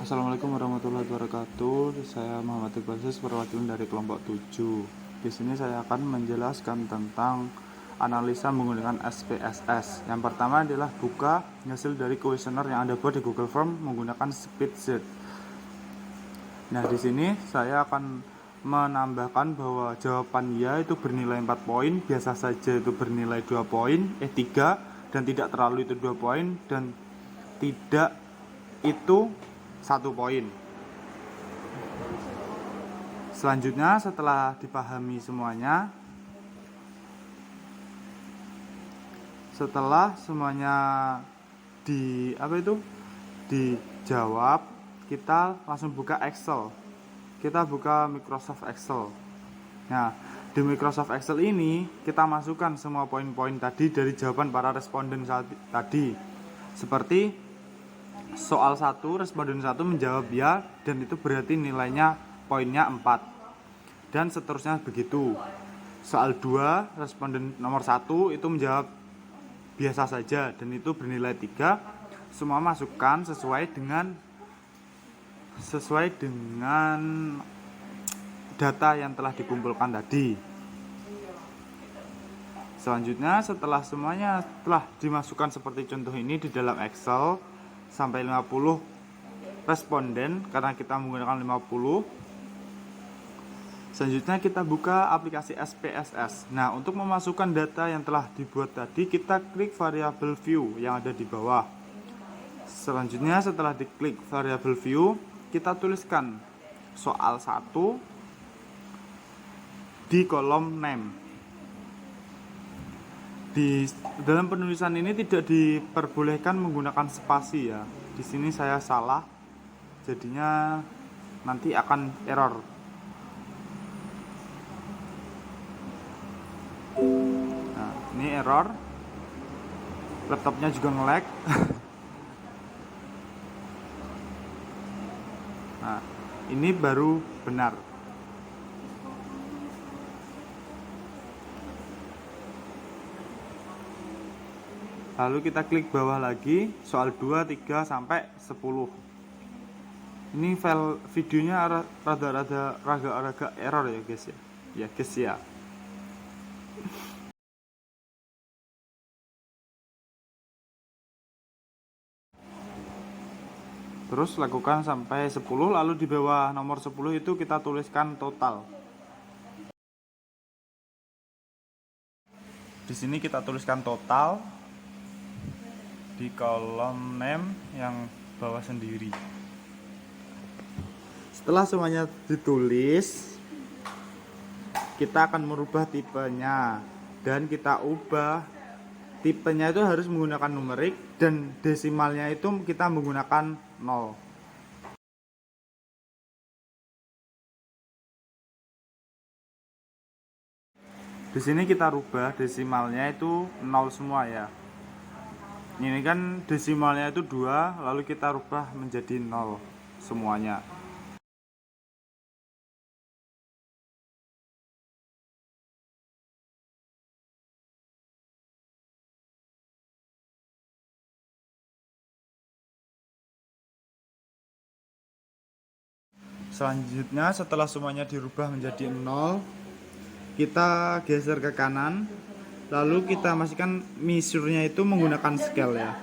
Assalamualaikum warahmatullahi wabarakatuh. Saya Muhammad Iqbal, perwakilan dari kelompok 7. Di sini saya akan menjelaskan tentang analisa menggunakan SPSS. Yang pertama adalah buka hasil dari kuesioner yang Anda buat di Google Form menggunakan Speedsearch. Nah, di sini saya akan menambahkan bahwa jawaban ya itu bernilai 4 poin, biasa saja itu bernilai 2 poin, 3, dan tidak terlalu itu 2 poin, dan tidak itu 1 poin. Selanjutnya setelah dipahami semuanya, dijawab, kita langsung buka Excel. Kita buka Microsoft Excel. Nah, di Microsoft Excel ini kita masukkan semua poin-poin tadi dari jawaban para responden tadi. Seperti soal 1, responden 1 menjawab ya, dan itu berarti nilainya poinnya 4. Dan seterusnya begitu. Soal 2, responden nomor 1 itu menjawab biasa saja, dan itu bernilai 3. Semua masukkan sesuai dengan data yang telah dikumpulkan tadi. Selanjutnya setelah semuanya telah dimasukkan seperti contoh ini di dalam Excel sampai 50 responden, karena kita menggunakan 50. Selanjutnya kita buka aplikasi SPSS. Nah, untuk memasukkan data yang telah dibuat tadi, kita klik variable view yang ada di bawah. Selanjutnya setelah diklik variable view, kita tuliskan soal 1 di kolom name. Di dalam penulisan ini tidak diperbolehkan menggunakan spasi ya. Di sini saya salah, jadinya nanti akan error. Nah, ini error. Laptopnya juga nge-lag. Nah, ini baru benar. Lalu kita klik bawah lagi, soal 2, 3, sampai 10. Ini file videonya rada error ya guys ya. Ya guys ya. Terus lakukan sampai 10, lalu di bawah nomor 10 itu kita tuliskan total. Di sini kita tuliskan total di kolom name yang bawah sendiri. Setelah semuanya ditulis, kita akan merubah tipenya, dan kita ubah tipenya itu harus menggunakan numerik, dan desimalnya itu kita menggunakan 0. Di sini kita rubah desimalnya itu 0 semua ya. Ini kan desimalnya itu 2, lalu kita rubah menjadi 0 semuanya. Selanjutnya setelah semuanya dirubah menjadi 0, kita geser ke kanan, lalu kita masukkan measure-nya itu menggunakan scale ya.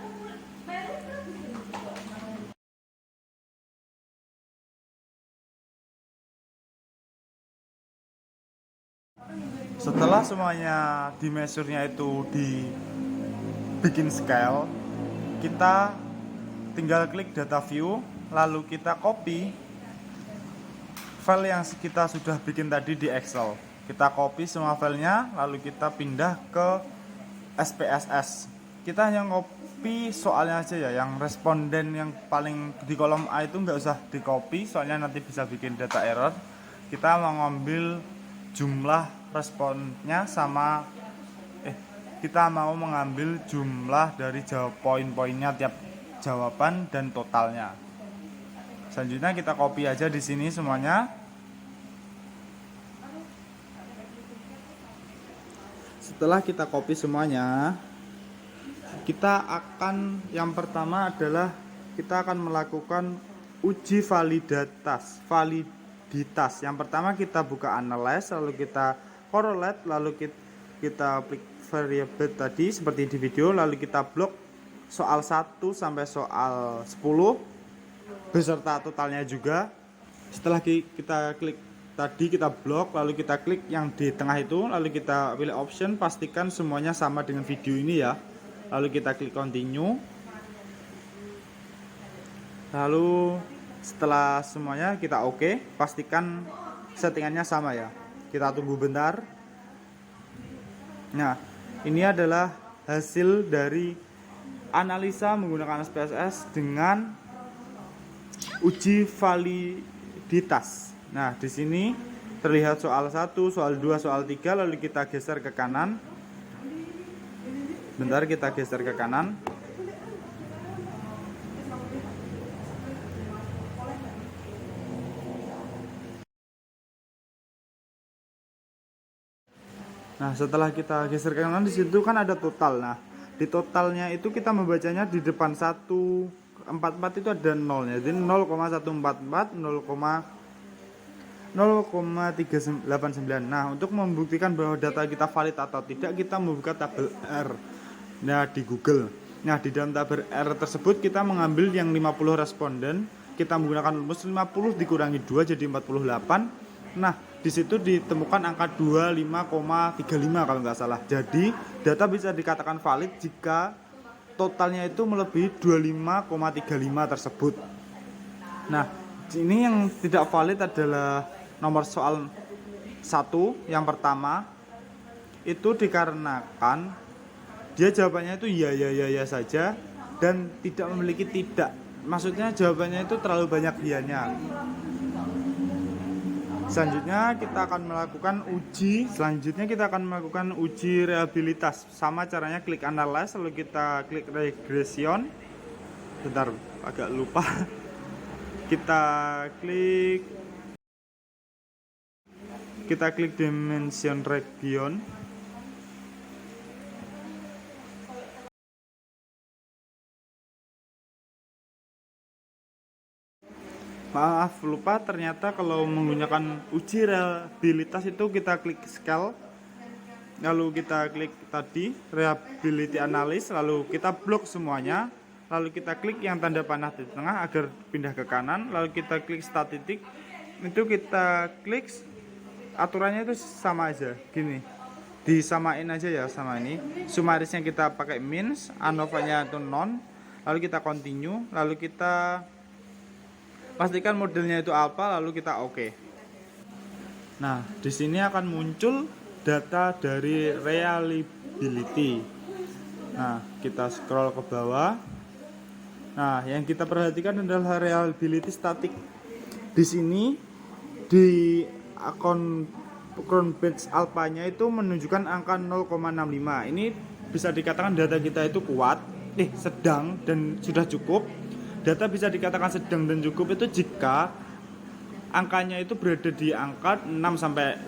Setelah semuanya di measure-nya itu dibikin scale, kita tinggal klik data view, lalu kita copy file yang kita sudah bikin tadi di Excel. Kita copy semua filenya, lalu kita pindah ke SPSS. Kita hanya copy soalnya aja ya, yang responden yang paling di kolom A itu nggak usah di copy, soalnya nanti bisa bikin data error. Kita mau ngambil jumlah responnya sama kita mau mengambil jumlah dari poin-poinnya tiap jawaban dan totalnya. Selanjutnya kita copy aja di sini semuanya. Setelah kita copy semuanya, kita akan yang pertama adalah kita akan melakukan uji validitas. Yang pertama kita buka analyze, lalu kita correlate, lalu kita klik variable tadi seperti di video, lalu kita blok soal 1 sampai soal 10 beserta totalnya juga. Setelah kita klik tadi, kita blok, lalu kita klik yang di tengah itu, lalu kita pilih option, pastikan semuanya sama dengan video ini ya. Lalu kita klik continue. Lalu setelah semuanya kita oke, pastikan settingannya sama ya. Kita tunggu bentar. Nah, ini adalah hasil dari analisa menggunakan SPSS dengan uji validitas. Nah, di sini terlihat soal 1, soal 2, soal 3, lalu kita geser ke kanan. Bentar, kita geser ke kanan. Nah, setelah kita geser ke kanan, di situ kan ada total. Nah, di totalnya itu kita membacanya di depan 144 itu ada nolnya. Jadi 0,144, 0,389. Nah, untuk membuktikan bahwa data kita valid atau tidak, kita membuka tabel R. Nah, di Google. Nah, di dalam tabel R tersebut kita mengambil yang 50 responden. Kita menggunakan rumus 50 dikurangi 2 jadi 48. Nah, di situ ditemukan angka 25,35 kalau nggak salah. Jadi, data bisa dikatakan valid jika totalnya itu melebihi 25,35 tersebut. Nah, ini yang tidak valid adalah nomor soal 1 yang pertama. Itu dikarenakan dia jawabannya itu ya saja dan tidak memiliki tidak. Maksudnya jawabannya itu terlalu banyak iyanya. Selanjutnya kita akan melakukan uji reliabilitas. Sama caranya, klik analyze, lalu kita klik regression. Bentar, agak lupa. Kita klik dimension region. Maaf, lupa, ternyata kalau menggunakan uji reliabilitas itu kita klik scale, lalu kita klik tadi reliability analysis, lalu kita blok semuanya, lalu kita klik yang tanda panah di tengah agar pindah ke kanan, lalu kita klik statistik, itu kita klik aturannya itu sama aja gini, disamain aja ya sama ini. Sumarisnya kita pakai means, ANOVA-nya itu non, lalu kita continue, lalu kita pastikan modelnya itu apa, lalu kita oke. Nah, di sini akan muncul data dari reliability. Nah, kita scroll ke bawah. Nah, yang kita perhatikan adalah reliability static. Di sini di akun Cronbridge alpha-nya itu menunjukkan angka 0,65. Ini bisa dikatakan data kita itu kuat, sedang dan sudah cukup. Data bisa dikatakan sedang dan cukup itu jika angkanya itu berada di angka 0,6 sampai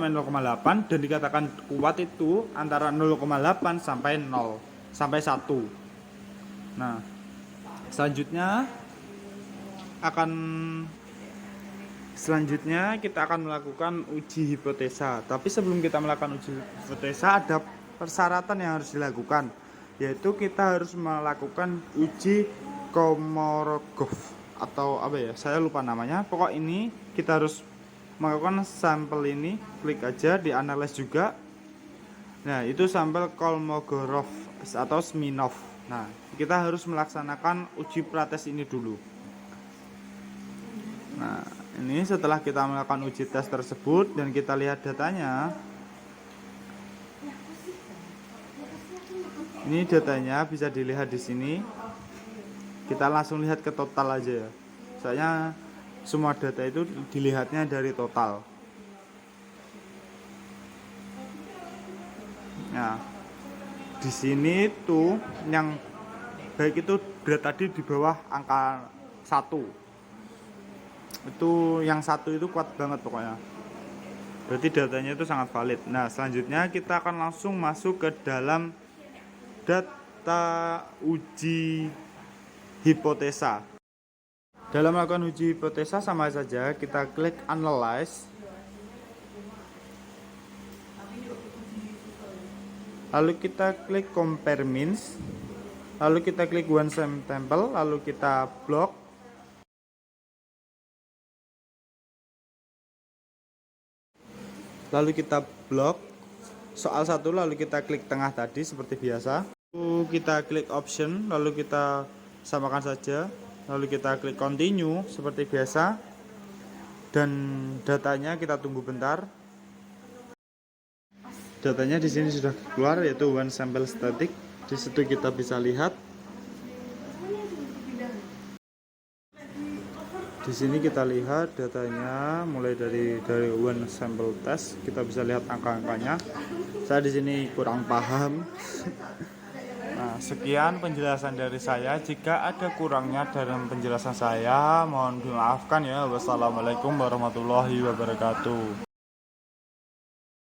0,8 dan dikatakan kuat itu antara 0,8 sampai 0 sampai 1. Nah, selanjutnya kita akan melakukan uji hipotesa. Tapi sebelum kita melakukan uji hipotesa, ada persyaratan yang harus dilakukan, yaitu kita harus melakukan uji Komorogov atau apa ya, saya lupa namanya. Pokok ini kita harus melakukan sampel ini, klik aja di analyze juga. Nah, itu sampel Kolmogorov atau Smirnov. Nah, kita harus melaksanakan uji prates ini dulu. Nah, ini setelah kita melakukan uji tes tersebut dan kita lihat datanya. Ini datanya bisa dilihat di sini. Kita langsung lihat ke total aja ya. Soalnya semua data itu dilihatnya dari total. Nah, di sini tuh yang baik itu data tadi di bawah angka 1. Itu yang 1 itu kuat banget pokoknya. Berarti datanya itu sangat valid. Nah, selanjutnya kita akan langsung masuk ke dalam data uji hipotesa. Dalam melakukan uji hipotesa sama saja, kita klik analyze. Lalu kita klik compare means. Lalu kita klik one sample, lalu kita block. Lalu kita blok soal 1, lalu kita klik tengah tadi seperti biasa. Lalu kita klik option, lalu kita samakan saja. Lalu kita klik continue seperti biasa. Dan datanya kita tunggu bentar. Datanya di sini sudah keluar, yaitu one sample static. Di situ kita bisa lihat. Di sini kita lihat datanya mulai dari one sample test, kita bisa lihat angka-angkanya. Saya di sini kurang paham. Nah, sekian penjelasan dari saya. Jika ada kurangnya dalam penjelasan saya, mohon dimaafkan ya. Wassalamualaikum warahmatullahi wabarakatuh.